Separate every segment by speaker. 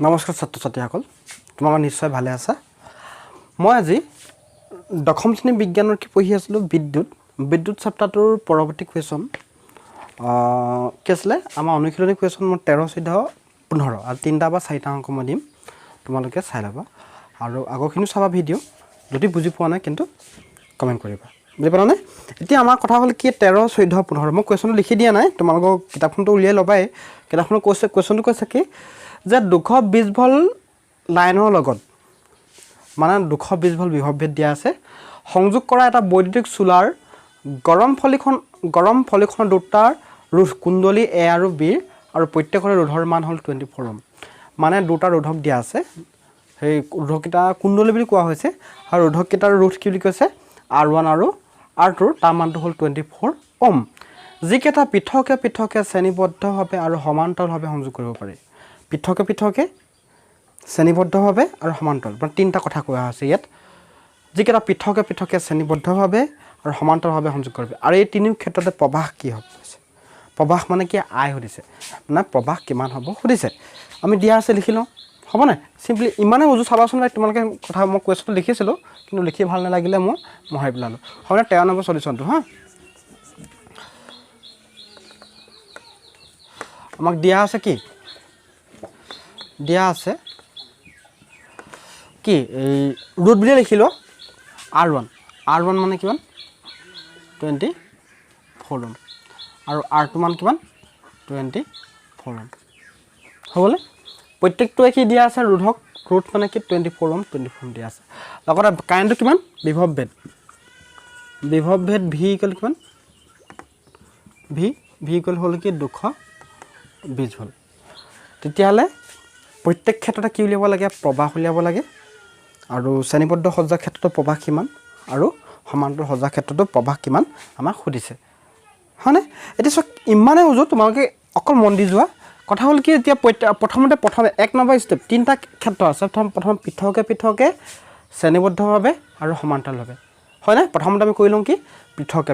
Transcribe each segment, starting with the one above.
Speaker 1: নমস্কাৰ ছাত্ৰ ছাত্ৰীসকল তোমালোক নিশ্চয় ভালে আছা মই আজি দশম শ্ৰেণী বিজ্ঞানৰ কি পঢ়ি আছিলোঁ বিদ্যুৎ চেপ্টাৰটোৰ পৰৱৰ্তী কোৱেশ্যন কি আছিলে আমাৰ অনুশীলনী কোৱেশ্যন মই 13 14 15 আৰু 3টা বা 4টা অংক মই দিম তোমালোকে চাই ল'বা আৰু আগৰখিনি চাবা ভিডিঅ' যদি বুজি পোৱা নাই কিন্তু কমেণ্ট কৰিবা বুজি পালানে এতিয়া আমাৰ কথা হ'ল কি 13 14 15 মই কোৱেশ্যনটো লিখি দিয়া নাই তোমালোকক কিতাপখনটো উলিয়াই ল'বাই কিতাপখনৰ কোৱেশ্যনটো কৈছে কি যে 220 ভোল্ট লাইনৰ লগত মানে 220 ভোল্ট বিভৱ ভেদ দিয়া আছে সংযোগ কৰা এটা বৈদ্যুতিক চুলাৰ গৰম ফলিখন দুটাৰ ৰোধ কুণ্ডলী A আৰু B আৰু প্ৰত্যেকৰে ৰোধৰ মান হ'ল 24 ওহম মানে দুটা ৰোধক দিয়া আছে সেই ৰোধকটা কুণ্ডলী বুলি কোৱা হৈছে আৰু ৰোধকটাৰ ৰোধ কি বুলি কৈছে R1 আৰু R2 তাৰ মানটো হ'ল 24 ওহম যিকেইটা পৃথকে শ্ৰেণীবদ্ধভাৱে আৰু সমান্তৰালভাৱে সংযোগ কৰিব পাৰি পৃথকে শ্ৰেণীবদ্ধভাৱে আৰু সমান্তৰাল মানে তিনিটা কথা কোৱা হৈছে ইয়াত যিকেইটা পৃথকে শ্ৰেণীবদ্ধভাৱে আৰু সমান্তৰালভাৱে সংযোগ কৰিব আৰু এই তিনিও ক্ষেত্ৰতে প্ৰবাহ কি হ'ব প্ৰবাহ মানে কি আই সুধিছে মানে প্ৰবাহ কিমান হ'ব সুধিছে আমি দিয়া আছে লিখি লওঁ হ'ব নাই চিম্পলি ইমানে উজু চাবাচোন তোমালোকে কথা মই কুৱেশ্যনটো লিখিছিলোঁ কিন্তু লিখি ভাল নালাগিলে মই মহাই পেলালোঁ হ'ব নে 13 নম্বৰ সলিউশ্যনটো হা আমাক দিয়া আছে কি দিয়া আছে কি এই ৰুট বুলি লিখিলো R1 মানে কিমান 24 ওহম আৰু R2 মান কিমান 24 ওহম হ'বলে প্ৰত্যেকটোৱে কি দিয়া আছে ৰুট মানে কি 24 ওহম দিয়া আছে লগতে কাৰেণ্টটো কিমান বিভৱ ভেদ V ইকুৱেল কিমান V ইকুৱেল হ'ল কি 220 ভোল্ট তেতিয়াহ'লে প্ৰত্যেক ক্ষেত্ৰতে কি উলিয়াব লাগে প্ৰবাহ উলিয়াব লাগে আৰু শ্ৰেণীবদ্ধ সজ্জাৰ ক্ষেত্ৰতো প্ৰবাহ কিমান আৰু সমান্তৰাল সজ্জাৰ ক্ষেত্ৰতো প্ৰবাহ কিমান আমাক সুধিছে হয়নে এতিয়া চক ইমানে উজু তোমালোকে অকল মন দি যোৱা কথা হ'ল কি এতিয়া প্ৰথম এক নম্বৰ ষ্টেপ তিনিটা ক্ষেত্ৰ আছে প্ৰথম পৃথকে শ্ৰেণীবদ্ধভাৱে আৰু সমান্তৰালভাৱে হয়নে প্ৰথমতে আমি কৰি লওঁ কি পৃথকে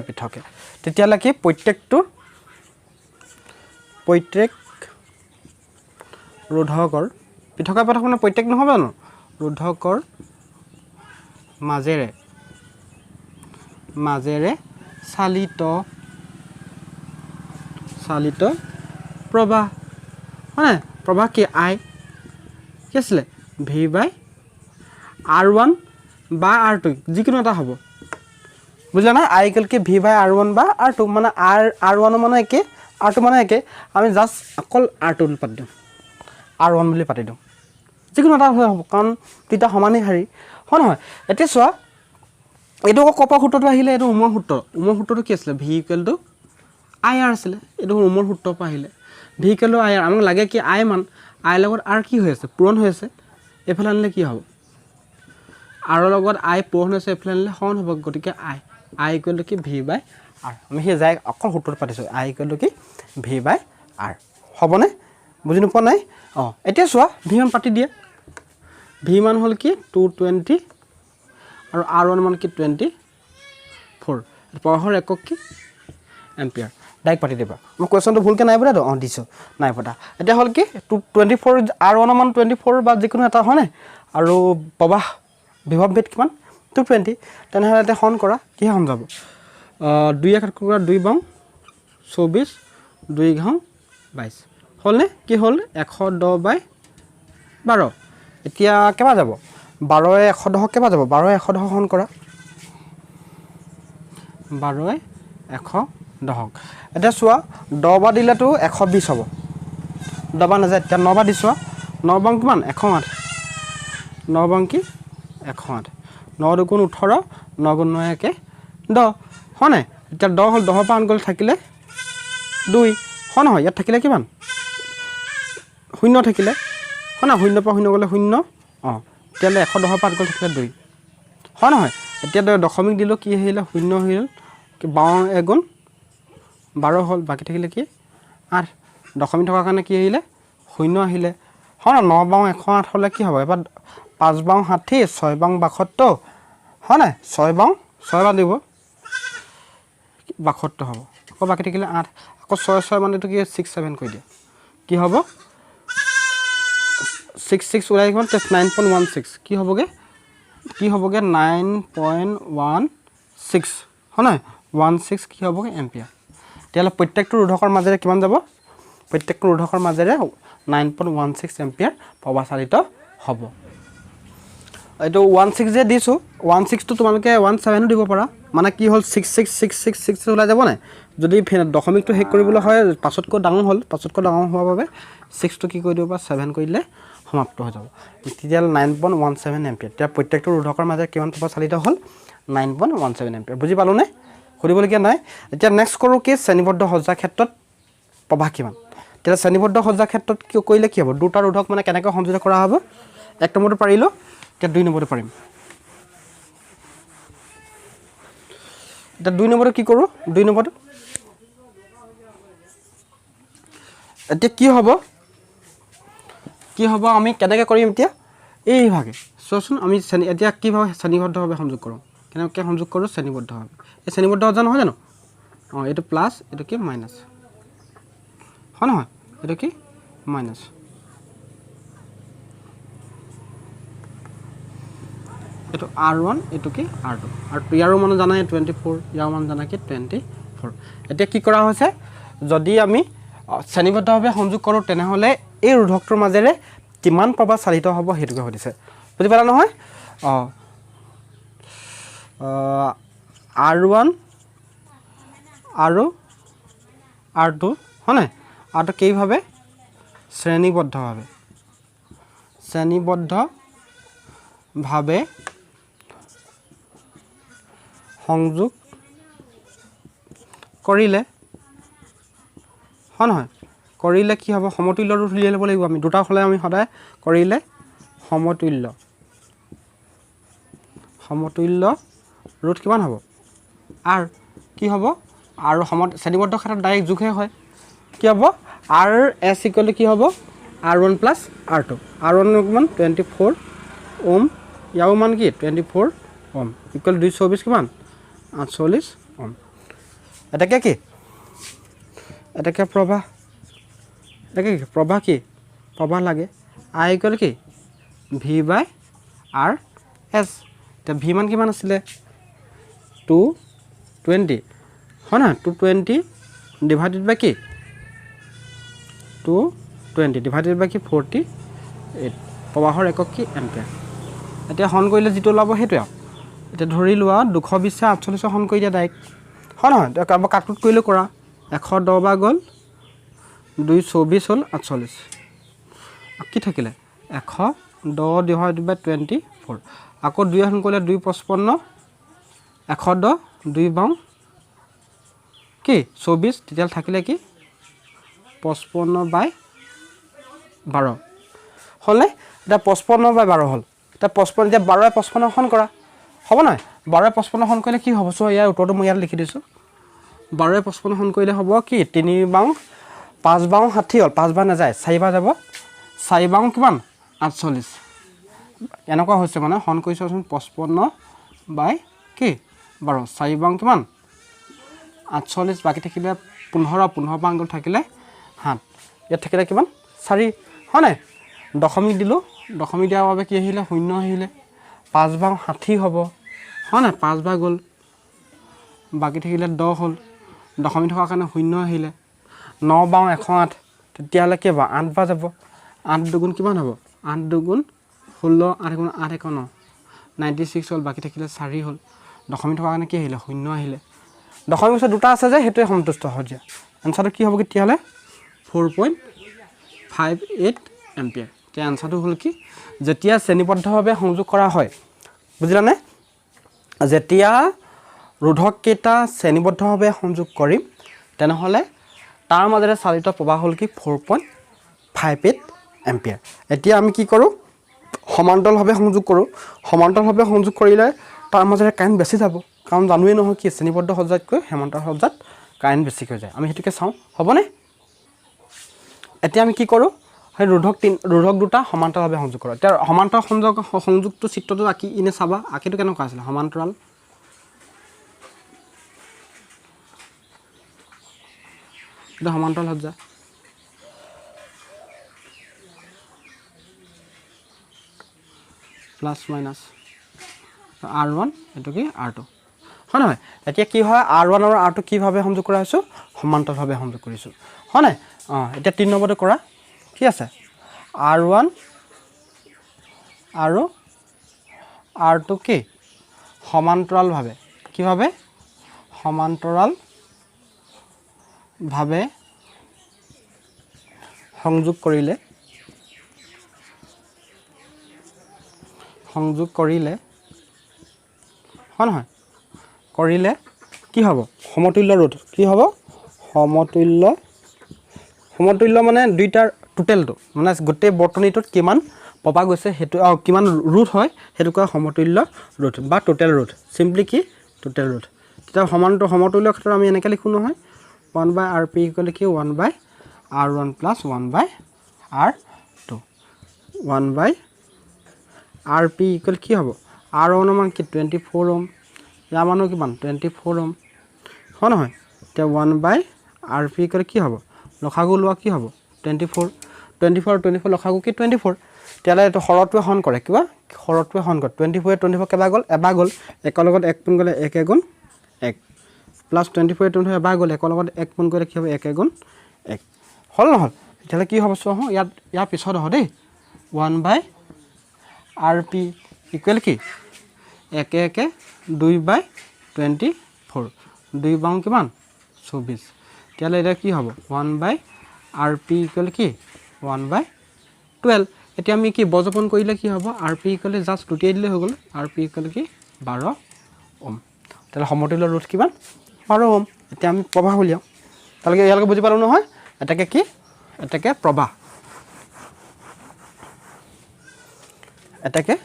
Speaker 1: তেতিয়াহ'লে কি প্ৰত্যেক ৰোধকৰ পৃথকে মানে প্ৰত্যেক নহ'ব জানো ৰোধকৰ মাজেৰে চালিত প্ৰবাহ হয় প্ৰবাহ কি I কি আছিলে V/R1 বা R2 যিকোনো এটা হ'ব বুজিলা না I ইকুৱেল কি V/R1 বা R2 মানে R1 মানে একে R2 মানে একে আমি জাষ্ট অকল R2 পাতি দিওঁ R1 বুলি পাতি দিওঁ যিকোনো এটা হ'ব কাৰণ দুটা সমানেই শাৰী হয় নহয় এতিয়া চোৱা এইটো কপা সূত্ৰটো আহিলে এইটো উমৰ সূত্ৰটো কি আছিলে V ইকুৱেল টু IR আছিলে এইটো উমৰ সূত্ৰৰ পৰা আহিলে V ইকুৱেল টু IR আমাক লাগে কি I মান I লগত R কি হৈ আছে পূৰণ হৈ আছে এইফালে আনিলে কি হ'ব R লগত I পূৰণ হৈছে এইফালে আনিলে সমান হ'ব গতিকে I ইকুৱেল টু কি V/R আমি সেই যাই অকল সূত্ৰটো পাতিছোঁ I ইকুৱেল টু কি V/R হ'বনে বুজি নোপোৱা নাই এতিয়া চোৱা V মান পাতি দিয়ে V মান হ'ল কি 220 আৰু R1 মান কি 24 প্ৰবাহৰ একক কি এম্পিয়াৰ ডাইৰেক্ট পাতি দিবা মই কুৱেশ্যনটো ভুলকৈ নাই পতাটো দিছোঁ নাই পতা এতিয়া হ'ল কি 24 R1 মান 24 বা যিকোনো এটা হয়নে আৰু প্ৰবাহ বিভৱ ভেদ কিমান 220 তেনেহ'লে এতিয়া হৰণ কৰা কি হৰণ যাব 2 1 কৰা 2 বাওঁ 24 2 ঘাওঁ 22 হ'লনে কি হ'ল 110/12 এতিয়া কেবা যাব 12 110 কেবা যাব 12 110 হৰণ কৰা 12 110 এতিয়া চোৱা 10 বা দিলেতো 120 হ'ব 10 বা নাযায় এতিয়া 9 বা দিছোৱা 9 বাং কিমান 108 9 বাং কি 108 9 দুগুণ 18 9 গুণ 9 একে 10 হয় নাই এতিয়া 10 হ'ল 10 পৰা আন গ'ল থাকিলে 2 হয় নহয় ইয়াত থাকিলে কিমান 0 থাকিলে হয় না 0 পৰা 0 গ'লে 0 তেতিয়াহ'লে 110 পৰা আন গ'ল থাকিলে 2 হয় নহয় এতিয়া দশমিক দিলোঁ কি আহিলে 0 আহিল 52 এগুণ 12 হ'ল বাকী থাকিলে কি 8 দশমিক থকাৰ কাৰণে কি আহিলে 0 আহিলে হয় না 9 বাওঁ 108 হ'লে কি হ'ব এবাৰ 5 বাওঁ 60 6 বাওঁ 72 হয় নাই 6 বাওঁ 6 বাৰ দিব 72 হ'ব আকৌ বাকী থাকিলে 8 আকৌ 6 6 মানে এইটো কি 6 7 কৰি দিয়ে কি হ'ব 6 ওলাই কিমান 9.16 কি হ'বগে 9.16 হয় নহয় 16 কি হ'বগে এম্পিয়াৰ তেতিয়াহ'লে প্ৰত্যেকটো ৰোধকৰ মাজেৰে কিমান যাব প্ৰত্যেকটো ৰোধকৰ মাজেৰে 9.16 এম্পিয়াৰ প্ৰবাহচালিত হ'ব এইটো 16 যে দিছোঁ 16 টো তোমালোকে 17 দিব পাৰা মানে কি হ'ল 6 ওলাই যাব নাই যদি দশমিকটো শেষ কৰিবলৈ হয় পাছতকৈ ডাঙৰ হ'ল পাছতকৈ ডাঙৰ হোৱাৰ বাবে 6 টো কি কৰি দিব বা 7 কৰি দিলে সমাপ্ত হৈ যাব তেতিয়াহ'লে 9.17 এম্পিয়াৰ তেতিয়া প্ৰত্যেকটো ৰোধকৰ মাজেৰে কিমান প্ৰবাহচালিত হ'ল 9.17 এম্পিয়াৰ বুজি পালোনে সুধিবলগীয়া নাই এতিয়া নেক্সট কৰোঁ কি শ্ৰেণীবদ্ধ সজ্জাৰ ক্ষেত্ৰত প্ৰবাহ কিমান তেতিয়া শ্ৰেণীবদ্ধ সজ্জাৰ ক্ষেত্ৰত কি কৰিলে কি হ'ব দুটা ৰোধক মানে কেনেকৈ সংযোগ কৰা হ'ব এক নম্বৰটো পাৰিলোঁ এতিয়া দুই নম্বৰটো পাৰিম এতিয়া দুই নম্বৰটো কি কৰোঁ দুই নম্বৰটো এতিয়া কি হ'ব আমি কেনেকৈ কৰিম এতিয়া এইভাগে চোৱাচোন আমি এতিয়া কিভাৱে শ্ৰেণীবদ্ধভাৱে সংযোগ কৰোঁ কেনেকৈ সংযোগ কৰোঁ শ্ৰেণীবদ্ধভাৱে এই শ্ৰেণীবদ্ধ সজ্জা নহয় জানো অঁ এইটো প্লাছ এইটো কি মাইনাছ হয় নহয় এইটো কি মাইনাছ এইটো R1 এইটো কি R2 আৰু ইয়াৰো মান জানাই 24 ইয়াৰ মান জানা কি 24 এতিয়া কি কৰা হৈছে যদি আমি শ্ৰেণীবদ্ধভাৱে সংযোগ কৰোঁ তেনেহ'লে এই ৰোধকটোৰ মাজেৰে কিমান প্ৰবাহ চালিত হ'ব সেইটোকে সুধিছে বুজি পালা নহয় অঁ R1 আৰু R2 হয় নাই আৰু কেইভাৱে শ্ৰেণীবদ্ধভাৱে সংযোগ কৰিলে হয় নহয় কৰিলে কি হ'ব সমতুল্য ৰোধ উলিয়াই ল'ব লাগিব আমি দুটা হ'লে আমি সদায় কৰিলে সমতুল্য ৰোধ কিমান হ'ব R কি হ'ব আৰু শ্ৰেণীবদ্ধ ক্ষেত্ৰত ডাইৰেক্ট যোগহে হয় কি হ'ব RS ইকুৱেল কি হ'ব R1 প্লাছ R2 R1 কিমান 24 ওম ইয়াৰো মান কি 24 ওম ইকুৱেল 224 কিমান 48 ওম এটাকে কি এটাকে প্ৰবাহ কি প্ৰবাহ লাগে I ইকুৱেল কি V/RS এতিয়া V মান কিমান আছিলে 220 হয় নহয় 220 ডিভাইডেড বাই কি 220 ডিভাইডেড বাই কি 48 প্ৰবাহৰ একক কি এম্পিয়াৰ এতিয়া হৰণ কৰিলে যিটো ওলাব সেইটোৱে আৰু এতিয়া ধৰি লোৱা 220 48 হৰণ কৰি দিয়া ডাইৰেক্ট হয় নহয় কাৰোবাৰ কাটকুট কৰিলেও কৰা 110 বা গ'ল 224 হ'ল 48 কি থাকিলে 110 ডিভাইডেড বাই 24 আকৌ 2 হৰণ কৰিলে 255 110 2 বাওঁ কি 24 তেতিয়াহ'লে থাকিলে কি 55 বাই 12 হ'লনে এতিয়া 55 বাই 12 হ'ল এতিয়া 55 এতিয়া 12 55 হৰণ কৰা হ'ব নহয় 12 55 হৰণ কৰিলে কি হ'ব চ' ইয়াৰ উত্তৰটো মই ইয়াত লিখি দিছোঁ 12 55 হৰণ কৰিলে হ'ব কি 3 বাওঁ 5 বাওঁ 60 হ'ল 5 বাৰ নাযায় 4 বাৰ যাব 4 বাওঁ কিমান 48 এনেকুৱা হৈছে মানে হৰণ কৰি চাওঁচোন 55 বাই কি 12 4 বাওঁ কিমান 48 বাকী থাকিলে 15 বাং গ'ল থাকিলে 7 ইয়াত থাকিলে কিমান 4 হয় নাই দশমিক দিলোঁ দশমিক দিয়াৰ বাবে কি আহিলে 0 আহিলে 5 বাং 60 হ'ব হয় নাই 5 বাৰ গ'ল বাকী থাকিলে 10 হ'ল দশমিক থকাৰ কাৰণে 0 আহিলে 9 বাং 108 তেতিয়াহ'লে কি হ'ব 8 বাৰ যাব 8 দুগুণ কিমান হ'ব 8 দুগুণ 16 8 গুণ 8 1 9 96 হ'ল বাকী থাকিলে 4 হ'ল দশমিক থকাৰ কাৰণে কি আহিলে 0 আহিলে দশমিক পিছত দুটা আছে যে সেইটোৱে সন্তুষ্ট সজ্জা এনচাৰটো কি হ'ব তেতিয়াহ'লে 4.58 এম্পিয়াৰ এতিয়া এনচাৰটো হ'ল কি যেতিয়া শ্ৰেণীবদ্ধভাৱে সংযোগ কৰা হয় বুজিলানে যেতিয়া ৰোধককেইটা শ্ৰেণীবদ্ধভাৱে সংযোগ কৰিম তেনেহ'লে তাৰ মাজেৰে চালিত প্ৰবাহ হ'ল কি 4.58 এম্পিয়াৰ এতিয়া আমি কি কৰোঁ সমান্তৰালভাৱে সংযোগ কৰোঁ সমান্তৰালভাৱে সংযোগ কৰিলে তাৰ মাজেৰে কাৰেণ্ট বেছি যাব কাৰণ জানোৱেই নহয় কি শ্ৰেণীবদ্ধ সজ্জাতকৈ সমান্তৰাল সজ্জাত কাৰেণ্ট বেছিকৈ যায় আমি সেইটোকে চাওঁ হ'বনে এতিয়া আমি কি কৰোঁ সেই ৰোধক দুটা সমান্তৰালভাৱে সংযোগ কৰোঁ এতিয়া সমান্তৰাল সংযোগটো চিত্ৰটো আঁকি এনে চাবা আঁকিটো কেনেকুৱা আছিলে সমান্তৰাল এটা সমান্তৰাল সজ্জা প্লাছ মাইনাছ R1 এইটো কি R2 হয় নহয় এতিয়া কি হয় R1 আৰু R2 কিভাৱে সংযোগ কৰা হৈছোঁ সমান্তৰালভাৱে সংযোগ কৰিছোঁ হয় নাই এতিয়া 3 নম্বৰটো কৰা কি আছে R1 আৰু R2 কি সমান্তৰালভাৱে কিভাৱে সমান্তৰালভাৱে সংযোগ কৰিলে হয় নহয় কৰিলে কি হ'ব সমতুল্য ৰোধ কি হ'ব সমতুল্য মানে দুইটাৰ টোটেলটো মানে গোটেই বৰ্তনীটোত কিমান পপা গৈছে সেইটো কিমান ৰোধ হয় সেইটো কয় সমতুল্য ৰোধ বা টোটেল ৰোধ চিম্পলি কি টোটেল ৰোধ তেতিয়া সমতুল্য ক্ষেত্ৰত আমি এনেকৈ লিখোঁ নহয় 1/RP ইকুৱেল কি 1/R1 plus 1/R2 1/RP equal কি হ'ব R1 মান কি 24 ওম ইয়াৰ মানো কিমান 24 ওম হয় নহয় এতিয়া 1/RP ইকুৱেল কি হ'ব লসাগু লোৱা কি হ'ব 24 লসাগু কি 24 তেতিয়াহ'লে এইটো হৰটোৱে হৰণ কৰে কিবা হৰটোৱে হৰণ কৰে 24 কেইবাৰ গ'ল এবাৰ গ'ল একৰ লগত 1 পোন গ'লে 1 গুণ 1 প্লাছ 24 এবাৰ গ'ল একৰ লগত 1 পোন গ'লে কি হ'ব 1 গুণ 1 হ'ল নহ'ল তেতিয়াহ'লে কি হ'ব চোৱা ইয়াৰ পিছত হ'ব দেই 1/RP ইকুৱেল কি 1 2/24 2 বাং কিমান 24 তেতিয়াহ'লে এতিয়া কি হ'ব 1/RP ইকুৱেল কি 1/12 এতিয়া আমি কি বৰ্জপন কৰিলে কি হ'ব RP ইকুৱেল জাষ্ট লুটিয়াই দিলে হৈ গ'ল RP ইকুৱেল কি 12 ওম তেতিয়াহ'লে সমতুল্য ৰোধ কিমান 12 ওম এতিয়া আমি প্ৰবাহ উলিয়াওঁ তালৈকে ইয়ালৈকে বুজি পালোঁ নহয় এটাকে কি এটাকে প্ৰবাহ এটাকে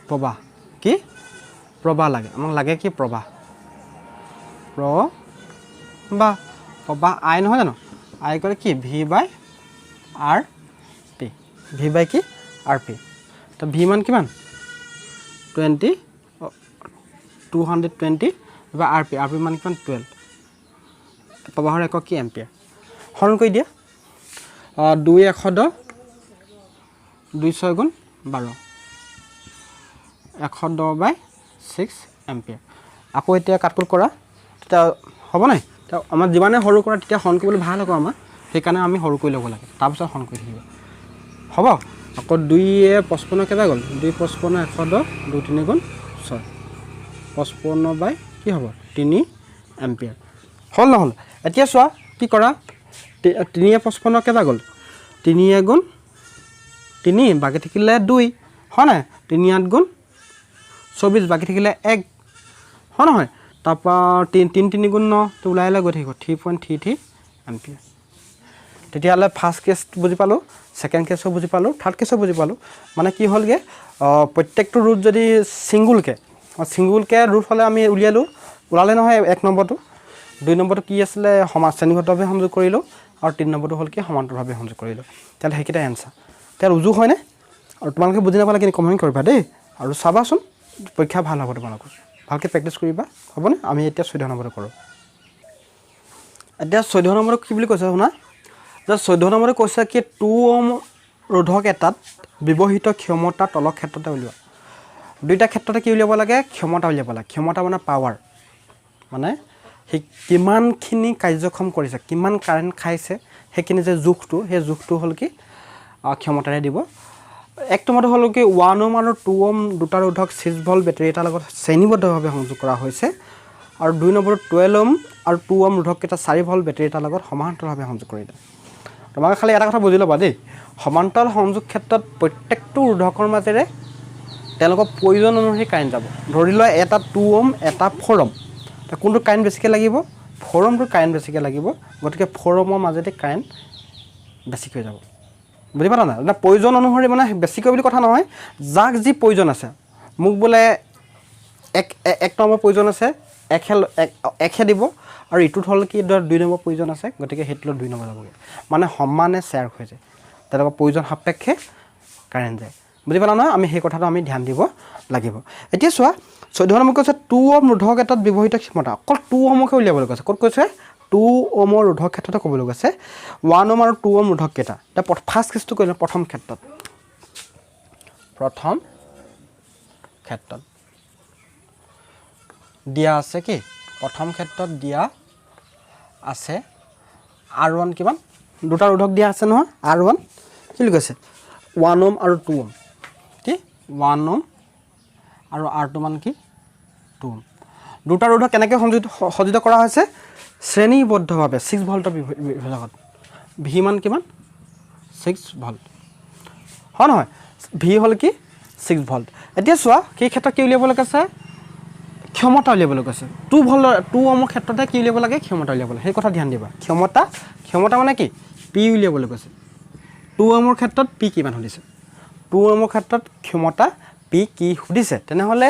Speaker 1: প্ৰবাহ কি প্ৰবাহ লাগে আমাক লাগে কি প্ৰবাহ I নহয় জানো I কৰে কি V/RP কি RP তো V মান কিমান 220 বা RP মান কিমান 12 প্ৰবাহৰ একক কি এম্পিয়াৰ হৰণ কৰি দিয়া 2 6 গুণ 12 110/6 এম্পিয়াৰ আকৌ এতিয়া কাটকুট কৰা তেতিয়া হ'ব নাই আমাৰ যিমানে সৰু কৰা তেতিয়া হৰণ কৰিবলৈ ভাল হ'ব আমাৰ সেইকাৰণে আমি সৰু কৰি ল'ব লাগে তাৰপিছত হৰণ কৰি থাকিব হ'ব আকৌ 2 কেইটা গ'ল 2 55 110 2 3 গুণ 6 55 কি হ'ব 3 এম্পিয়াৰ হ'ল নহ'ল এতিয়া চোৱা কি কৰা 3 55 কেইটা গ'ল 3 গুণ 3 বাকী থাকিলে 2 হয় নাই 3 8 গুণ 24 বাকী থাকিলে 1 হয় নহয় তাৰপৰা 3 গুণ 9 তো ওলাই গৈ থাকিব 3.33 এম্পিয়াৰ তেতিয়াহ'লে ফাৰ্ষ্ট কেছ বুজি পালোঁ ছেকেণ্ড কেছো বুজি পালোঁ থাৰ্ড কেছো বুজি পালোঁ মানে কি হ'লগৈ প্ৰত্যেকটো ৰুট যদি ছিংগুলকৈ ৰুট হ'লে আমি ওলালে নহয় 1 নম্বৰটো 2 নম্বৰটো কি আছিলে শ্ৰেণীবদ্ধভাৱে সংযোগ কৰিলোঁ আৰু 3 নম্বৰটো হ'ল কি সমান্তৰালভাৱে সংযোগ কৰিলোঁ তেতিয়াহ'লে সেইকেইটা এনচাৰ তেতিয়াহ'লে উজু হয়নে আৰু তোমালোকে বুজি নাপালে কিন্তু কমেণ্ট কৰিবা দেই আৰু চাবাচোন পৰীক্ষা ভাল হ'ব তোমালোকৰ ভালকৈ প্ৰেক্টিছ কৰিবা হ'বনে আমি এতিয়া 14 নম্বৰটো কৰোঁ এতিয়া 14 নম্বৰটো কি বুলি কৈছে শুনা যে 14 নম্বৰটো কৈছে কি 2 ওম ৰোধক এটাত ব্যৱহৃত ক্ষমতা তলৰ ক্ষেত্ৰতে উলিওৱা দুইটা ক্ষেত্ৰতে কি উলিয়াব লাগে ক্ষমতা উলিয়াব লাগে ক্ষমতা মানে পাৱাৰ মানে সেই কিমানখিনি কাৰ্যক্ষম কৰিছে কিমান কাৰেণ্ট খাইছে সেইখিনি যে জোখটো সেই জোখটো হ'ল কি ক্ষমতাৰে দিব এক নম্বৰটো হ'ল কি 1 ওম আৰু 2 ওম দুটা ৰোধক 6 ভল্ট বেটাৰী এটাৰ লগত শ্ৰেণীবদ্ধভাৱে সংযোগ কৰা হৈছে আৰু 2 নম্বৰটো 12 ওম আৰু 2 ওম ৰোধককেইটা 4 ভল্ট বেটাৰী এটাৰ লগত সমান্তৰালভাৱে সংযোগ কৰিলে তোমালোকে খালি এটা কথা বুজি ল'বা দেই সমান্তৰাল সংযোগ ক্ষেত্ৰত প্ৰত্যেকটো ৰোধকৰ মাজেৰে তেওঁলোকৰ প্ৰয়োজন অনুসৰি কাৰেণ্ট যাব ধৰি লোৱা এটা 2 ওম এটা 4 ওম কোনটো কাৰেণ্ট বেছিকৈ লাগিব 4 ওমটো কাৰেণ্ট বেছিকৈ লাগিব গতিকে 4 ওমৰ মাজেদি কাৰেণ্ট বেছিকৈ যাব বুজি পালা না এটা প্ৰয়োজন অনুসৰি মানে বেছিকৈ বুলি কথা নহয় যাক যি প্ৰয়োজন আছে মোক বোলে এক নম্বৰ প্ৰয়োজন আছে একহে দিব আৰু ইটোত হ'ল কি 2 নম্বৰ প্ৰয়োজন আছে গতিকে সেইটোলৈ 2 নম্বৰ যাবগৈ মানে সমানে শ্বেয়াৰ হৈ যায় তেওঁলোকৰ প্ৰয়োজন সাপেক্ষে কাৰেণ্ট যায় বুজি পালা নহয় আমি সেই কথাটো আমি ধ্যান দিব লাগিব এতিয়া চোৱা 14 নম্বৰ কৈছে 2 ওম ৰোধক এটাত ব্যৱহৃত ক্ষমতা অকল 2 ওমকে উলিয়াবলৈ কৈছে ক'ত কৈছে 2 ওমৰ ৰোধক ক্ষেত্ৰতে ক'বলৈ গৈছে 1 ওম আৰু 2 ওম ৰোধক কেইটা এতিয়া ফাৰ্ষ্ট কেছটো কৰিলে প্ৰথম ক্ষেত্ৰত দিয়া আছে কি প্ৰথম ক্ষেত্ৰত দিয়া আছে R1 কিমান দুটা ৰোধক দিয়া আছে নহয় R1 কি লিখিছে 1 ওম আৰু 2 ওম কি 1 ওম আৰু R2 মান কি 2 ওম দুটা ৰোধক কেনেকৈ সজ্জিত কৰা হৈছে শ্ৰেণীবদ্ধভাৱে 6 ভল্টৰ বিভাগত ভি মান কিমান 6 ভল্ট হয় নহয় ভি হ'ল কি 6 ভল্ট এতিয়া চোৱা কি ক্ষেত্ৰত কি উলিয়াবলৈ কৈছে ক্ষমতা উলিয়াবলৈ কৈছে 2 ওমৰ ক্ষেত্ৰতে কি উলিয়াব লাগে ক্ষমতা উলিয়াব লাগে সেই কথা ধ্যান দিবা ক্ষমতা মানে কি পি উলিয়াবলৈ কৈছে 2 ওমৰ ক্ষেত্ৰত পি কিমান সুধিছে 2 ওমৰ ক্ষেত্ৰত ক্ষমতা পি কি সুধিছে তেনেহ'লে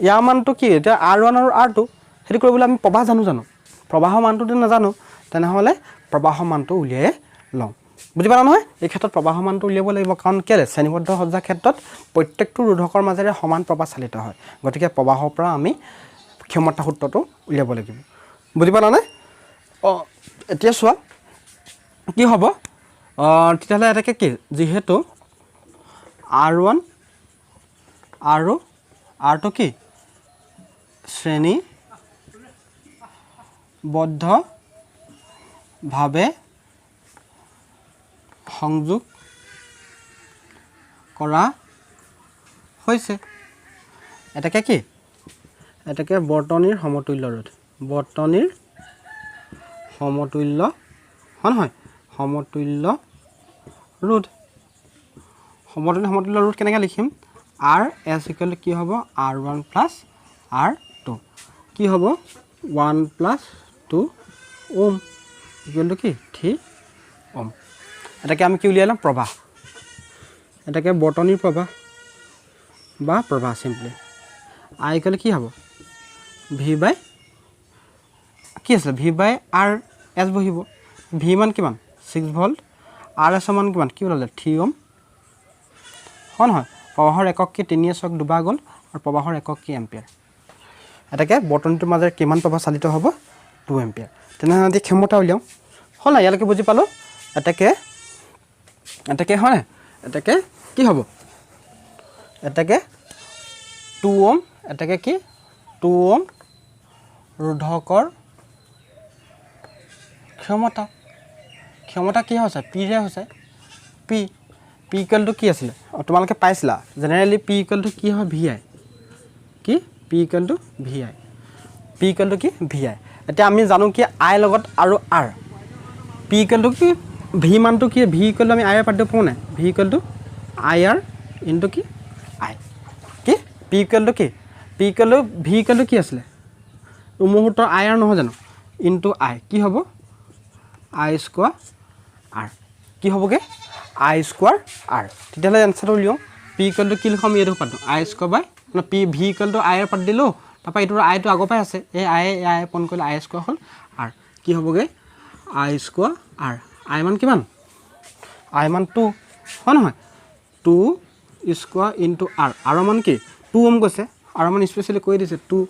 Speaker 1: ইয়াৰ মানটো কি এতিয়া R1 আৰু R2 সেইটো কৰিবলৈ আমি প্ৰবাহ জানো প্ৰবাহৰ মানটো নাজানো তেনেহ'লে প্ৰবাহৰ মানটো উলিয়াই লওঁ বুজি পালা নহয় এই ক্ষেত্ৰত প্ৰবাহৰ মানটো উলিয়াব লাগিব কাৰণ কেলে শ্ৰেণীবদ্ধ সজ্জাৰ ক্ষেত্ৰত প্ৰত্যেকটো ৰোধকৰ মাজেৰে সমান প্ৰবাহ চালিত হয় গতিকে প্ৰবাহৰ পৰা আমি ক্ষমতা সূত্ৰটো উলিয়াব লাগিব বুজি পালানে এতিয়া চোৱা কি হ'ব তেতিয়াহ'লে এটাকে কি যিহেতু R1 আৰু R2 কি শ্ৰেণীবদ্ধভাৱে সংযোগ কৰা হৈছে এটাকে কি এটাকে বৰ্তনীৰ সমতুল্য ৰোধ হয় নহয় সমতুল্য ৰোধ কেনেকৈ লিখিম R S ইকুৱেল টু কি হ'ব R1 প্লাছ R2 কি হ'ব 1 প্লাছ 2 ওম ইকুৱেল টু কি 3 ওম এটাকে আমি কি উলিয়ালাম প্ৰবাহ এটাকে বৰ্তনীৰ প্ৰবাহ বা প্ৰবাহ চিম্পলি I ইকুৱেল কি হ'ব ভি বাই কি আছে ভি বাই R S বহিব ভি মান কিমান 6 ভল্ট R S মান কিমান কি ওলালে 3 ওম হয় নহয় প্ৰবাহৰ একক কি 3 ছক দুবাৰ গ'ল আৰু প্ৰবাহৰ একক কি এম্পিয়াৰ এটাকে বৰ্তনীটোৰ মাজেৰে কিমান প্ৰবাহ চালিত হ'ব 2 এম্পিয়াৰ তেনেহ'লে ক্ষমতা উলিয়াওঁ হ'ল না ইয়ালৈকে বুজি পালোঁ এটাকে হয় এটাকে কি হ'ব এটাকে 2 ওম এটাকে কি 2 ওম ৰোধকৰ ক্ষমতা কি হৈছে পিৰে হৈছে পি ইকুৱেলটো কি আছিলে তোমালোকে পাইছিলা জেনেৰেলি পি ইকুৱেলটো কি হয় ভি আই কি পি ইকুৱেলটো ভি আই এতিয়া আমি জানো কি আই লগত আৰু আৰ পি ইকুৱেলটো কি ভি মানটো কি ভি ইকুৱেলটো আমি আই আৰ পাতিব পোৱা নাই V equal to I R into কি আই কি পি ইকুৱেলটো কি পি ইকুৱেলটো ভি ইকুৱেলটো কি আছিলে মুহূৰ্তৰ আই আৰ নহয় জানো ইনটু আই কি হ'ব আই স্কোৱাৰ আৰ কি হ'বগৈ আই স্কোৱাৰ আৰ তেতিয়াহ'লে এনচাৰটো উলিয়াওঁ পি ইকুৱেলটো কি লিখোঁ আমি এইটো পাতোঁ I square by P V equal to I R পাতি দিলোঁ তাৰপৰা এইটোৰ আইটো আগৰ পৰাই আছে এই আই পন কৰিলে আই স্কোৱাৰ হ'ল আৰ কি হ'বগৈ আই স্কোৱাৰ আৰ আই মান কিমান আই মান 2 হয় নহয় 2 স্কোৱাৰ ইনটু আৰ মান কি 2 ওম কৈছে আৰ মান স্পেচিয়েলি কৈ দিছে 2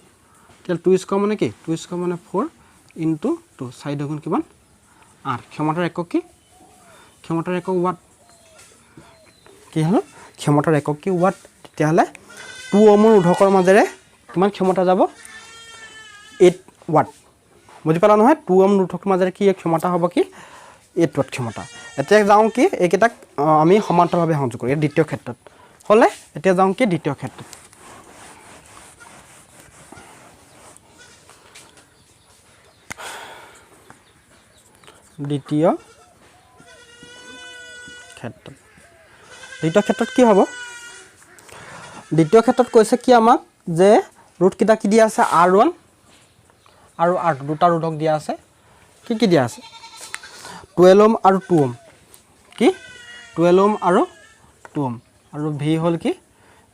Speaker 1: তেতিয়াহ'লে 2 স্কোৱাৰ মানে কি 2 স্কোৱাৰ মানে 4 ইনটু 2 4 দুগুণ কিমান 8 ক্ষমতাৰ একক কি ক্ষমতাৰ একক ৱাট কি হ'ল ক্ষমতাৰ একক কি ৱাট তেতিয়াহ'লে 2 ওমৰ ৰোধকৰ মাজেৰে কিমান ক্ষমতা যাব 8 ৱাট বুজি পালা নহয় 2 ওম ৰোধকৰ মাজেৰে কি ক্ষমতা হ'ব কি 8 ৱাট ক্ষমতা এতিয়া যাওঁ কি এইকেইটাক আমি সমান্তৰালভাৱে সংযোগ কৰোঁ দ্বিতীয় ক্ষেত্ৰত হ'লে এতিয়া যাওঁ কি দ্বিতীয় ক্ষেত্ৰত দ্বিতীয় ক্ষেত্ৰত কি হ'ব দ্বিতীয় ক্ষেত্ৰত কৈছে কি আমাক যে ৰোধকেইটা কি দিয়া আছে R1 আৰু R2 দুটা ৰোধক দিয়া আছে কি দিয়া আছে 12 ওম আৰু 2 ওম কি 12 ওম আৰু 2 ওম আৰু ভি হ'ল কি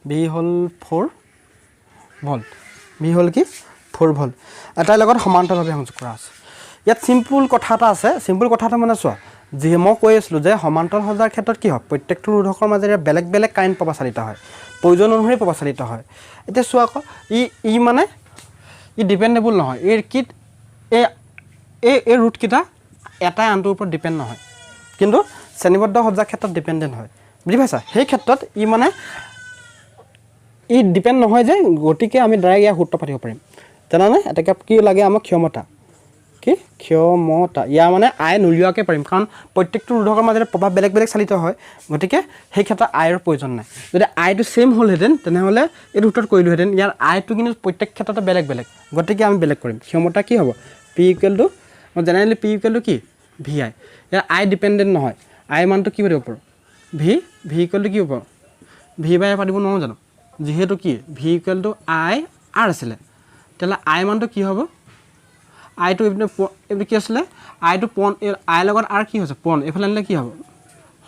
Speaker 1: ভি হ'ল 4 ভল্ট ভি হ'ল কি 4 ভল্ট এটাৰ লগত সমান্তৰালভাৱে সংযোগ কৰা আছে ইয়াত চিম্পুল কথা এটা আছে চিম্পুল কথা এটা মানে চোৱা যি মই কৈ আছিলোঁ যে সমান্তৰাল সজ্জাৰ ক্ষেত্ৰত কি হয় প্ৰত্যেকটো ৰোধকৰ মাজেৰে বেলেগ বেলেগ কাৰেণ্ট প্ৰবাহ চালিত হয় প্ৰয়োজন অনুসৰি প্ৰবাহ চালিত হয় এতিয়া চোৱা আকৌ ই মানে ই ডিপেণ্ডেবল নহয় এই কি এই ৰুটকেইটা এটাই আনটোৰ ওপৰত ডিপেণ্ড নহয় কিন্তু শ্ৰেণীবদ্ধ সজ্জাৰ ক্ষেত্ৰত ডিপেণ্ডেণ্ট হয় বুজি পাইছা সেই ক্ষেত্ৰত ই ডিপেণ্ড নহয় যে গতিকে আমি ডাইৰেক্ট ইয়াৰ সূত্ৰ পাতিব পাৰিম জানানে এটাকে কি লাগে আমাক ক্ষমতা ইয়াৰ মানে আই নুলিওৱাকৈ পাৰিম কাৰণ প্ৰত্যেকটো ৰোধকৰ মাজেৰে প্ৰভাৱ বেলেগ বেলেগ চালিত হয় গতিকে সেই ক্ষেত্ৰত আইৰ প্ৰয়োজন নাই যদি আইটো ছেইম হ'লহেঁতেন তেনেহ'লে এইটো সূত্ৰত কৰিলোহেঁতেন ইয়াৰ আইটো কিন্তু প্ৰত্যেক ক্ষেত্ৰতে বেলেগ বেলেগ গতিকে আমি বেলেগ কৰিম ক্ষমতা কি হ'ব P equal to generally P equal to কি ভি আই ইয়াৰ আই ডিপেণ্ডেণ্ট নহয় আই মানটো কি পাতিব পাৰোঁ ভি ইকুৱেল টু কি হ'ব ভি বাই আই পাতিব নোৱাৰোঁ জানো যিহেতু কি V equal to I R আছিলে তেতিয়াহ'লে আই মানটো কি হ'ব আইটো এইটো কি আছিলে আইটো পন আইৰ লগত আৰ কি হৈছে পন এইফালে আনিলে কি হ'ব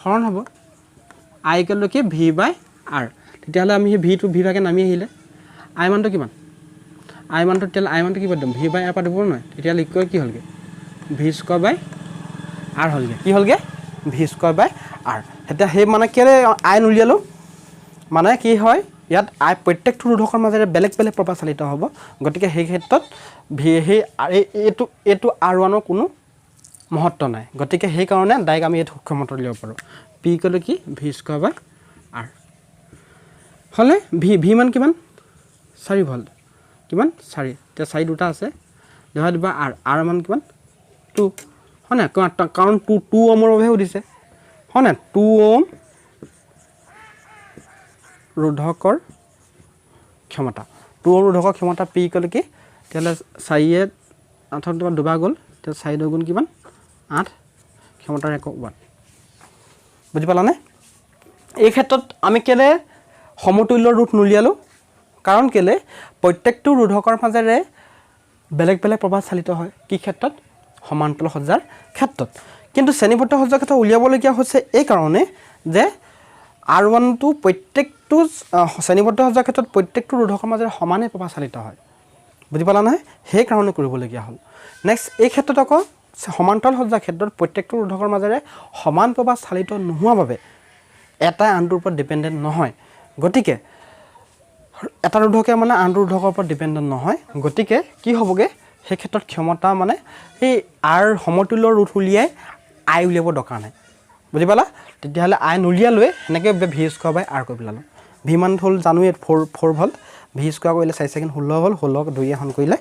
Speaker 1: হৰণ হ'ব আই ইকুৱেল টু কি ভি বাই আৰ তেতিয়াহ'লে আমি সেই ভি ভাগে নামি আহিলে আই মানটো কিমান আই মানটো তেতিয়াহ'লে আই মানটো কি পাতিম ভি বাই আৰ পাতিব নহয় তেতিয়াহ'লে ইকুৱেল কি হ'লগৈ ভি স্কোৱাৰ বাই আৰ হ'লগৈ কি হ'লগৈ ভি স্কোৱাৰ বাই আৰ এতিয়া সেই মানে কেলৈ আই নুলিয়ালোঁ মানে কি হয় ইয়াত আই প্ৰত্যেকটো ৰোধকৰ মাজেৰে বেলেগ বেলেগ প্ৰভাৱ চালিত হ'ব গতিকে সেই ক্ষেত্ৰত এইটো আৰ ওৱানৰ কোনো মহত্ব নাই গতিকে সেইকাৰণে ডাইৰেক্ট আমি এইটো ক্ষমতা উলিয়াব পাৰোঁ পি ক'লে কি ভি স্কোৱাৰ বাই আৰ হ'লে ভি মান কিমান 4 ভল্ট কিমান 4 এতিয়া 4 দুটা আছে ডিভাইড বাই আৰ মান কিমান 2 হয় নাই কাৰণ 2 ওহমৰ বাবেহে সুধিছে হয় নাই 2 ওহম ৰোধকৰ ক্ষমতা 2 ওহম ৰোধকৰ ক্ষমতা পি ক'লে কি তেতিয়াহ'লে 4 8 তোমাৰ দুবাৰ গ'ল তেতিয়া 4 দুগুণ কিমান 8 ক্ষমতাৰ 1 ওৱাট বুজি পালানে এই ক্ষেত্ৰত আমি কেলে সমতুল্য ৰোধ নুলিয়ালোঁ কাৰণ কেলে প্ৰত্যেকটো ৰোধকৰ মাজেৰে বেলেগ বেলেগ প্ৰভাৱ চালিত হয় কি ক্ষেত্ৰত সমান্তৰাল সজ্জাৰ ক্ষেত্ৰত কিন্তু শ্ৰেণীবদ্ধ সজ্জাৰ ক্ষেত্ৰত উলিয়াবলগীয়া হৈছে এই কাৰণে যে আৰ ওৱানটো প্ৰত্যেকটো শ্ৰেণীবদ্ধ সজ্জাৰ ক্ষেত্ৰত প্ৰত্যেকটো ৰোধকৰ মাজেৰে সমানে প্ৰভাৱ চালিত হয় বুজি পালা নহয় সেইকাৰণে কৰিবলগীয়া হ'ল নেক্সট এই ক্ষেত্ৰত আকৌ সমান্তৰাল সজ্জাৰ ক্ষেত্ৰত প্ৰত্যেকটো ৰোধকৰ মাজেৰে সমান প্ৰভাৱ চালিত নোহোৱাৰ বাবে এটাই আনটোৰ ওপৰত ডিপেণ্ডেণ্ট নহয় গতিকে এটা ৰোধকে মানে আনটো ৰোধকৰ ওপৰত ডিপেণ্ডেণ্ট নহয় গতিকে কি হ'বগৈ সেই ক্ষেত্ৰত ক্ষমতা মানে এই আৰ সমতুল্য ৰোধ উলিয়াই আই উলিয়াব দৰকাৰ নাই বুজি পালা তেতিয়াহ'লে আই নুলিয়ালৈ সেনেকৈ ভি স্কোৱাৰ বাই আৰ কৰি পেলালোঁ ভি মান হ'ল জানোৱে 4 ভল্ট ভি স্কোৱাৰ কৰিলে 4 ছেকেণ্ড 16 হ'ল 16 2 এখন কৰিলে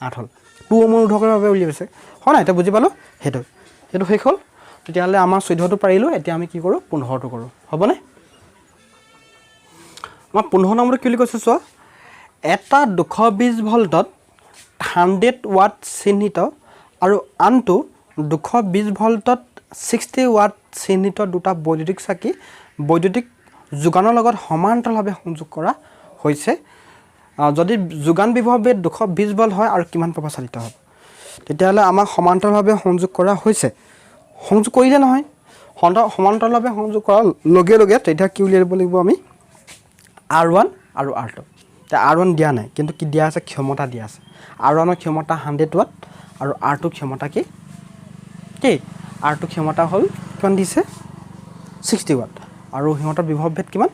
Speaker 1: 8 হ'ল 2 ওহমৰ ৰোধকৰ বাবে উলিয়াইছে হয় নাই এতিয়া বুজি পালোঁ সেইটো শেষ হ'ল তেতিয়াহ'লে আমাৰ 14টো পাৰিলোঁ এতিয়া আমি কি কৰোঁ 15টো কৰোঁ হ'বনে আমাৰ 15 নম্বৰটো কি বুলি কৈছোঁ চোৱা এটা 220 ভল্টত 100 ৱাট চিহ্নিত আৰু আনটো 220 ভল্টত 60 ৱাট চিহ্নিত দুটা বৈদ্যুতিক চাকি বৈদ্যুতিক যোগানৰ লগত সমান্তৰালভাৱে সংযোগ কৰা হৈছে যদি যোগান বিভৱে 220 ভল্ট হয় আৰু কিমান প্ৰভাৱ চালিত হ'ব তেতিয়াহ'লে আমাক সমান্তৰালভাৱে সংযোগ কৰা হৈছে সংযোগ কৰিলে নহয় সমান্তৰালভাৱে সংযোগ কৰাৰ লগে লগে তেতিয়া কি উলিয়াই দিব লাগিব আমি R1 আৰু R2 এতিয়া R1 দিয়া নাই কিন্তু কি দিয়া আছে ক্ষমতা দিয়া আছে R1ৰ ক্ষমতা 100 ৱাট আৰু R2 ক্ষমতা কি R2 ক্ষমতা হ'ল কিমান দিছে 60 ৱাট আৰু সিহঁতৰ বিভৱ ভেদ কিমান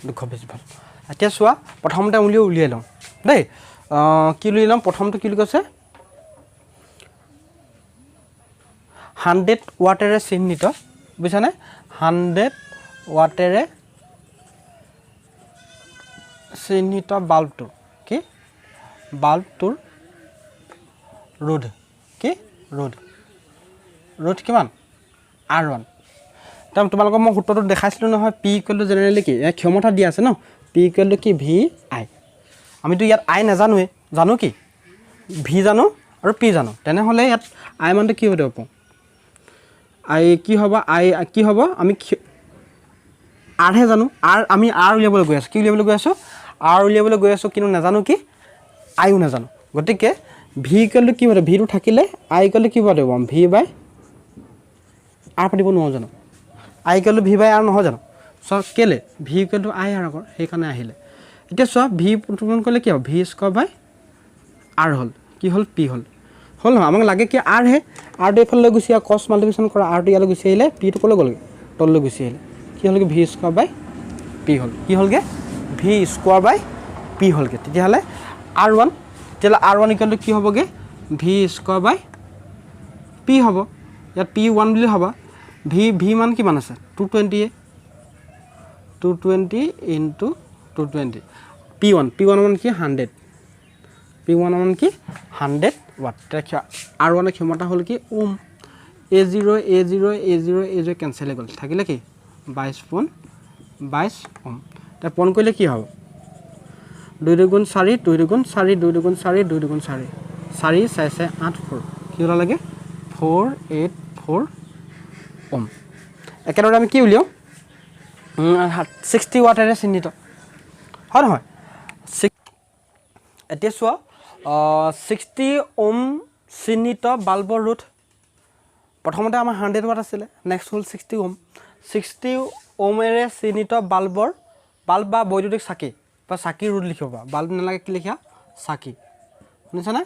Speaker 1: 220 ভল্ট এতিয়া চোৱা প্ৰথমতে উলিয়াই লওঁ দেই কি উলিয়াই লওঁ প্ৰথমটো কি বুলি কৈছে 100 ৱাটেৰে চিহ্নিত বুজিছানে 100 ৱাটেৰে চিহ্নিত বাল্বটো কি বাল্বটোৰ ৰোধ কিমান R1 তোমালোকক মই সূত্ৰটো দেখাইছিলোঁ নহয় পি ইকুৱেল টু জেনেৰেলি কি ক্ষমতা দিয়া আছে ন পি ইকুৱেল টু কি ভি আই আমিতো ইয়াত আই নাজানোৱে জানো কি ভি জানো আৰু পি জানো তেনেহ'লে ইয়াত আই মানটো কি হ'ব পাওঁ আই কি হ'ব আমি আৰহে জানো আমি আৰ উলিয়াবলৈ গৈ আছোঁ কি উলিয়াবলৈ গৈ আছোঁ আৰ উলিয়াবলৈ গৈ আছোঁ কিন্তু নাজানো কি আইও নাজানো গতিকে ভি ইকুৱেল টু কি হ'ব ভিটো থাকিলে আই ইকুৱেল টু কি হ'ব ভি বাই আৰ পাতিব নোৱাৰোঁ জানো I equal to V by R নহয় জানো চোৱা কেলৈ V equal to I R আগৰ সেইকাৰণে আহিলে এতিয়া চোৱা ভি পূৰণ কৰিলে কি হ'ব ভি স্কোৱাৰ বাই আৰ হ'ল কি হ'ল পি হ'ল নহয় আমাক লাগে কি আৰহে আৰটো এইফালে গুচি আহ কছ মাল্টিপ্লিকেশ্যন কৰা আৰটো ইয়ালৈ গুচি আহিলে পিটো ক'লৈ গ'লগৈ তললৈ গুচি আহিলে কি হ'লগৈ ভি স্কোৱাৰ বাই পি হ'ল কি হ'লগৈ ভি স্কোৱাৰ বাই পি হ'লগৈ তেতিয়াহ'লে R1 তেতিয়াহ'লে R1 ইকুৱেল টু কি হ'বগৈ ভি স্কোৱাৰ বাই পি হ'ব ইয়াত P1 বুলি হ'ব ভি মান কিমান আছে 220 ইনটু 220 P1 মান কি 100 P1 মান কি 100 ওয়াট R1 এর ক্ষমতা হল কি ওম A0 ক্যান্সেল গল থাকিলে কি 22 পোন 22 ওম তা পন কইলে কি হবে 2 দুগুণ 4 2 দুগুণ 4 2 দুগুণ 4 2 দুগুণ 4 4 6 6 8 4 কি হল লাগে 484 ওম একেদৰে আমি কি উলিয়াও 60 ওয়াটেৰে চিহ্নিত হয় নহয় এতিয়া চোৱা 60 ওম চিহ্নিত বাল্বৰ ৰোধ প্ৰথমতে আমাৰ 100 ওয়াট আছিল নেক্সট হল 60 ওম 60 ওমেৰে চিহ্নিত বাল্ব বা বৈদ্যুতিক চাকি বা চাকি ৰোধ লিখিব বাল্ব নালাগে কি লিখা চাকি শুনিছানে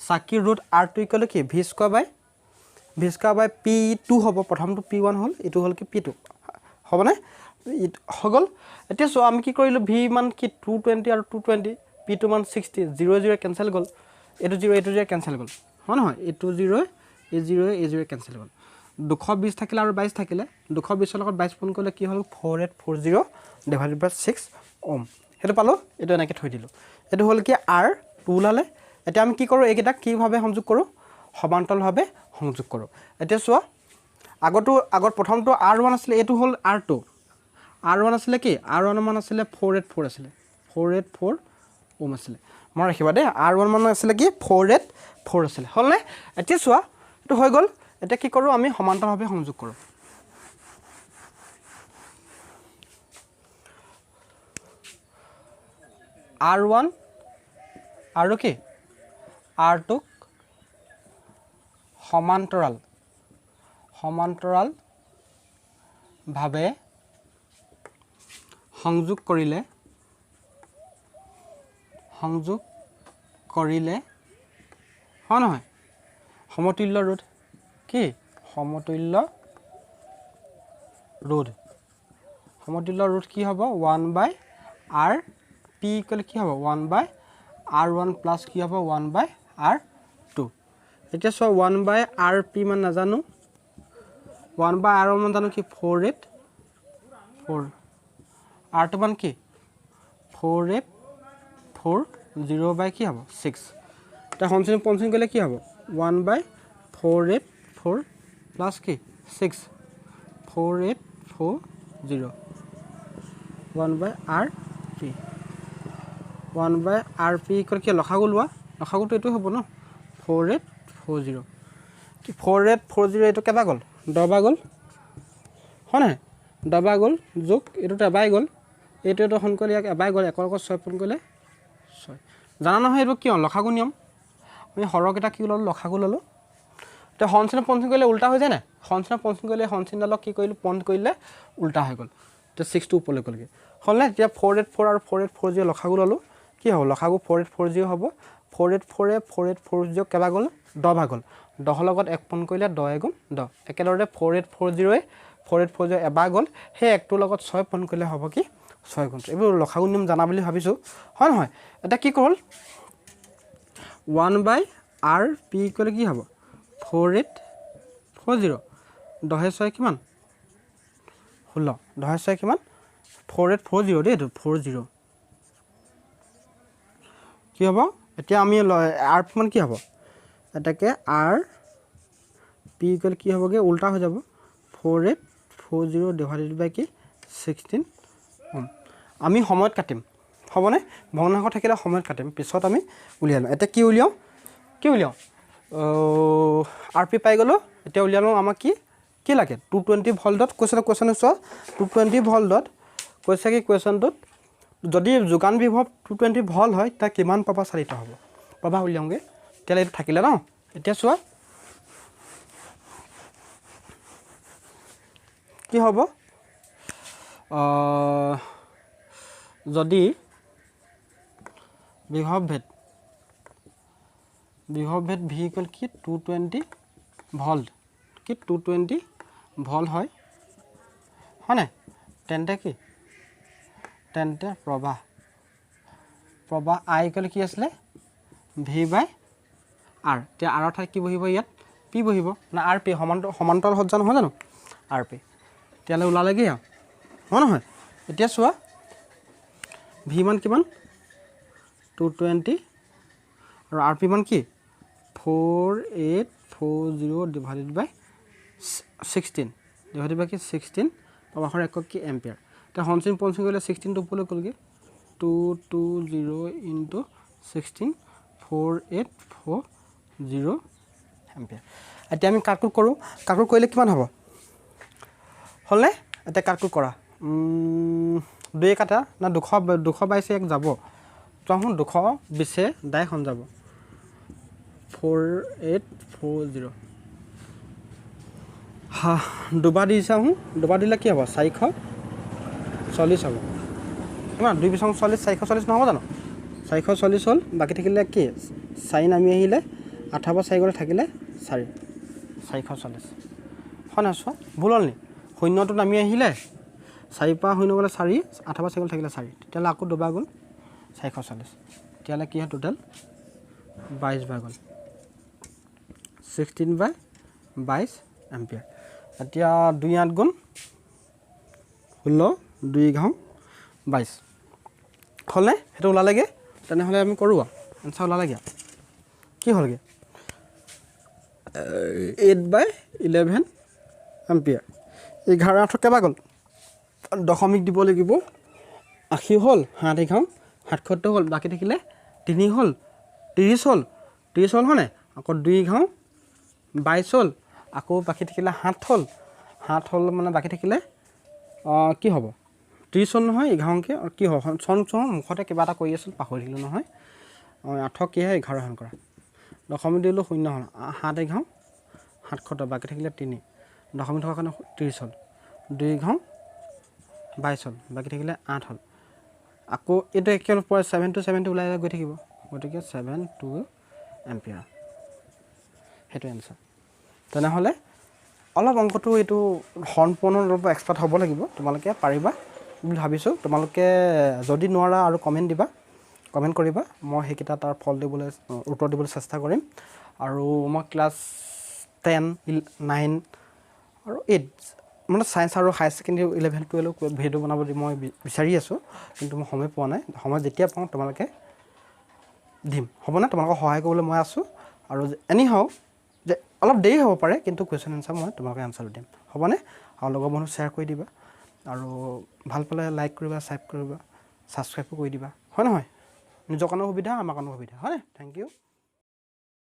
Speaker 1: চাকি ৰোধ R2 ইকুৱেল কি v স্কয়াৰ বাই P2 হ'ব প্ৰথমটো P1 হল এটো হল কি P2 হবনে হগল এতিয়া সো আমি কি কৰিলো v মান কি 220 আৰু 220 P2 মান 60 0 ক্যান্সেল গল এটো 0 ক্যান্সেল গল হয় নহয় এটো 0 A0 ক্যান্সেল গল 220 থাকিলে আৰু 22 থাকিলে 220 লগত 22 পূৰণ কৰিলে কি হল 4840 ডিভাইডেড বাই 6 ওম হেতু পালো এটো এনেকে থৈ দিলো এটো হল কি R2 লালে এতিয়া আমি কি কৰো এইকেইটা কি ভাবে সংযোগ কৰো সমান্তৰালভাৱে সংযোগ কৰো এতিয়া চোৱা আগত প্ৰথমটো R1 আছিল এটো হল R1 আছিল কি R1 মান আছিল 484 আছিল 484 ওম আছিল মই ৰাখিবা দে R1 মান আছিল কি 484 আছিল হল নে এতিয়া চোৱা এটো হৈ গল এটা কি কৰো আমি সমান্তৰালভাৱে সংযোগ কৰো R1 আৰু কি R2 সমান্তৰাল ভাৱে সংযোগ কৰিলে হয় নহয় সমতুল্য ৰোধ কি সমতুল্য ৰোধ কি হ'ব 1/R P ইকুৱেল কি হ'ব 1/R1 প্লাস কি হ'ব 1/R2 এতিয়া সো 1/RP মান নাজানো 1/R1 মান জানো কি 484 R2 মান কি 4840 বাই কি হ'ব 6 তা হনসিন পনসিন গলে কি হ'ব 1/484 প্লাস কি 6 4840 1/RP 1/RP ইকুৱেল কি লখাগু লোৱা লখাগুটো এটো হ'ব ন 4840 কি 4840 এটো কেবা গল 10 বা গল হয় না 10 বা গল যোগ এটো এবাই গল এটো তো হন কলি এবাই গল একৰ লগত 6 পূৰণ কৰিলে 6 জানা নহয় এটো কিয় লখাগু নিয়ম আমি হৰক এটা কি ললো লখাগু ললো তে হনসিন পনসিন কৰিলে উল্টা হৈ যায় না হনসিন পনসিন কৰিলে হনসিনডালক কি কৰিলো পন কৰিলে উল্টা হৈ গল তে 6 টো উপলে গলগে হলনে এতিয়া 484 আৰু 4840 লখাগু ললো কি হ'ব লখাগু 4840 হ'ব 484 কেবা গল 10 ভাগ গল 10 লগত 1 পূৰণ কৰিলে 10 গুণ 10 একেদৰে 4840 এবা গল হে একটো লগত 6 পূৰণ কৰিলে হ'ব কি 6 গুণ এবোৰ লখাগু নিয়ম জানা বুলি ভাবিছো হয় নহয় এটা কি কৰল 1/RP ইকুৱেল কি হ'ব 4840 10 6 কিমান 16 10 6 কিমান 4840 দে 40 কি হ'ব এতিয়া আমি R মান কি হ'ব এটাকে RP ইকুৱেল কি হ'বগে উল্টা হৈ যাব 4840 ডিভাইডেড বাই কি 16 ওম আমি সময়ত কাটিম হবনে ভগ্নাংশ থাকিলে সময়ত কাটিম পিছত আমি উলিয়াম এটা কি উলিয়াও RP পাই গলো এতিয়া উলিয়ালো আমাক কি লাগে 220 ভোল্টত কোৱেশ্চন চোৱা 220 ভোল্টত কৈছে কি কোৱেশ্চনটোত যদি যোগান বিভৱ 220 ভোল্ট হয় তা কিমান পাবা চালিত হ'ব পাবা উলিয়াওগে তেলে এটা থাকিলে ন এতিয়া চোৱা কি হ'ব যদি বিভৱ ভেদ V ইকুৱেল কি 220 ভোল্ট কি 220 ভোল্ট হয় হয়নে তেন্তে কি তেন্তে প্ৰবাহ I ইকুৱেল কি আছিল V/R তে R ঠাইত কি বহিব ইয়াত পি বহিব মানে আৰ পি সমান্তৰাল সজ্জা নহয় জানো আৰ পি তেতিয়াহ'লে ওলালেগৈ আৰু হয় নহয় এতিয়া চোৱা ভি মান কিমান 220 আৰু আৰ পি মান কি 4840 ডিভাইডেড বাই 16 ডিভাইডেড বাই কি 16 প্ৰবাহৰ একক কি এম্পিয়াৰ এতিয়া সঞ্চিন পঞ্চিন কৰিলে 16 ওপৰলৈ গ'লগৈ 220 ইনটু 16 4840 এম্পিয়াৰ এতিয়া আমি কালকুলেট কৰোঁ কালকুলেট কৰিলে কিমান হ'ব হ'লে এতিয়া কালকুলেট কৰা 2 কাটা না 222 এক যাব চোৱাচোন 220 ডাইখন যাব 4840 দুবাৰ দি চাওঁ দুবাৰ দিলে কি হ'ব 440 হ'ব কিমান 2 বিছং 40 440 নহ'ব জানো 440 হ'ল বাকী থাকিলে কি 4 নামি আহিলে 8 4 গ'লে থাকিলে 440 হয় নহয় চোৱা ভুল হ'ল নি শূন্যটো নামি আহিলে 4 পৰা শূন্য গ'লে 4 8 4 গ'লে থাকিলে 4 তেতিয়াহ'লে আকৌ দুবাৰ গ'ল 440 তেতিয়াহ'লে কি হয় টোটেল 22 বাৰ গ'ল 16 বাই 22 এম্পিয়াৰ এতিয়া 2 8 গুণ 16 2 ঘাম 22 হ'লে সেইটো ওলালেগৈ তেনেহ'লে আমি কৰোঁ এনচাৰ ওলালেগৈ কি হ'লগৈ 8 বাই 11 এম্পিয়াৰ 11 8 কেইবাৰ গ'ল দশমিক দিব লাগিব 80 হ'ল 7 ঘাম 77 হ'ল বাকী থাকিলে 3 হ'ল 30 হ'ল হয়নে আকৌ 2 ঘাম 22 হ'ল আকৌ বাকী থাকিলে 7 হ'ল মানে বাকী থাকিলে কি হ'ব 30 হ'ল নহয় 11কে আৰু কি হ'ব চন মুখতে কিবা এটা কৰি আছিল পাহৰি থাকিলোঁ নহয় 8 কি হয় 11 হেন কৰা দশমিক দিলোঁ 0 হ'ল 7 ঘাম 77 বাকী থাকিলে 3 দশমিক থকাৰ কাৰণে 30 হ'ল 2 ঘাম 22 হ'ল বাকী থাকিলে 8 হ'ল আকৌ এইটো একেল পৰা 7 to 7 ওলাই গৈ থাকিব গতিকে 72 এম্পিয়াৰ সেইটো এনচাৰ তেনেহ'লে অলপ অংকটো এইটো সম্পূৰ্ণ অলপ এক্সপাৰ্ট হ'ব লাগিব তোমালোকে পাৰিবা বুলি ভাবিছোঁ তোমালোকে যদি নোৱাৰা আৰু কমেণ্ট কৰিবা মই সেইকেইটা তাৰ উত্তৰ দিবলৈ চেষ্টা কৰিম আৰু মই ক্লাছ 10 9 আৰু 8 মানে ছায়েন্স আৰু হায়াৰ ছেকেণ্ডেৰী 11 12 ভিডিঅ' বনাবলৈ মই বিচাৰি আছোঁ কিন্তু মই সময় পোৱা নাই সময় যেতিয়া পাওঁ তোমালোকে দিম হ'বনে তোমালোকক সহায় কৰিবলৈ মই আছোঁ আৰু এনিহাও যে অলপ দেৰি হ'ব পাৰে কিন্তু কুৱেশ্যন এনচাৰ মই তোমালোকে এনচাৰটো দিম হ'বনে আৰু লগৰ মানুহ শ্বেয়াৰ কৰি দিবা আৰু ভাল পালে লাইক কৰিবা ছাবস্ক্ৰাইবো কৰি দিবা হয় নহয় নিজৰ কাৰণেও সুবিধা আমাৰ কাৰণেও সুবিধা হয়নে থেংক ইউ